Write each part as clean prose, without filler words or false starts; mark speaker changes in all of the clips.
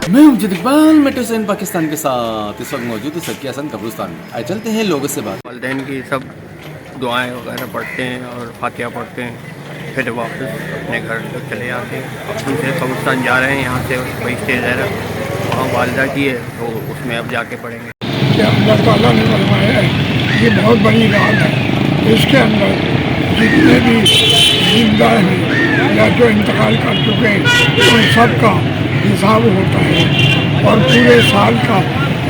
Speaker 1: میں ہوں جد اقبال میٹرو سے پاکستان کے ساتھ اس وقت موجود ہوں سکیہ حسن قبرستان میں. آئے چلتے ہیں لوگوں سے بات.
Speaker 2: والدین کی سب دعائیں وغیرہ پڑھتے ہیں اور فاتحہ پڑھتے ہیں، پھر واپس اپنے گھر چلے جاتے ہیں. اب دوسرے قبرستان جا رہے ہیں، یہاں سے وہی اسٹیج ہے وہاں والدہ کی ہے تو اس میں اب جا کے پڑھیں گے.
Speaker 3: کہ اللہ تعالیٰ نے فرمایا ہے یہ بہت بڑی رات ہے، اس کے اندر جتنے بھی زندہ ہیں یا جو انتقال کر چکے ہیں ان سب کا حساب ہوتا ہے اور پورے سال کا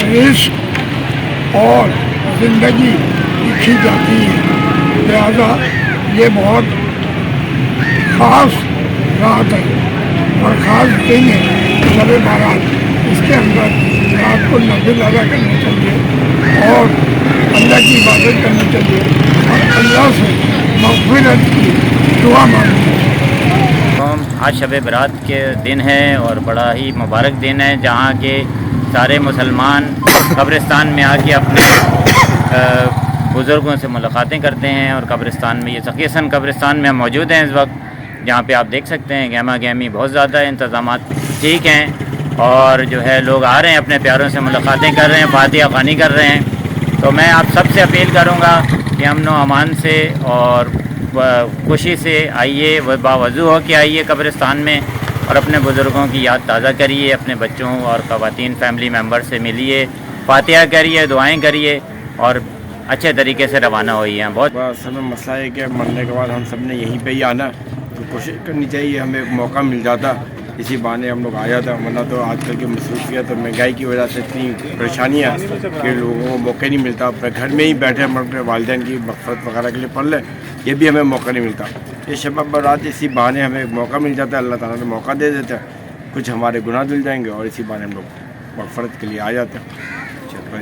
Speaker 3: رزق اور زندگی لکھی جاتی ہے. لہذا یہ بہت خاص رات ہے اور خاص دن ہے شب بارات. اس کے اندر رات کو نفل ادا کرنا چاہیے اور اللہ کی عبادت کرنی چاہیے اور اللہ سے مغفرت کی دعا مانگنی چاہیے.
Speaker 4: آج شب برات کے دن ہے اور بڑا ہی مبارک دن ہے جہاں کے سارے مسلمان قبرستان میں آ کے اپنے بزرگوں سے ملاقاتیں کرتے ہیں. اور قبرستان میں یہ سخی حسن قبرستان میں ہم موجود ہیں اس وقت، جہاں پہ آپ دیکھ سکتے ہیں گہما گہمی بہت زیادہ ہے، انتظامات ٹھیک ہیں اور جو ہے لوگ آ رہے ہیں اپنے پیاروں سے ملاقاتیں کر رہے ہیں، فاتحہ خوانی کر رہے ہیں. تو میں آپ سب سے اپیل کروں گا کہ امن و امان سے اور خوشی سے آئیے، باوضو ہو کے آئیے قبرستان میں اور اپنے بزرگوں کی یاد تازہ کریے، اپنے بچوں اور خواتین فیملی ممبر سے ملیے، فاتحہ کریے، دعائیں کریے اور اچھے طریقے سے روانہ ہوئی ہیں. بہت
Speaker 5: اصل میں مسئلہ ہے کہ مرنے کے بعد ہم سب نے یہیں پہ ہی آنا، تو کوشش کرنی چاہیے ہمیں ایک موقع مل جاتا اسی بہانے ہم لوگ آ جاتا. ورنہ تو آج کل کی مصروفیت اور مہنگائی کی وجہ سے اتنی پریشانیاں کہ لوگوں کو موقع نہیں ملتا. اپنے گھر میں ہی بیٹھے مر والدین کی مغفرت وغیرہ کے لیے پڑھ لیں، یہ بھی ہمیں موقع نہیں ملتا. یہ شب برات اسی بہانے ہمیں ایک موقع مل جاتا ہے، اللہ تعالیٰ نے موقع دے دیتا ہے، کچھ ہمارے گناہ دھل جائیں گے اور اسی بہانے ہم لوگ مغفرت کے لیے آ جاتے ہیں.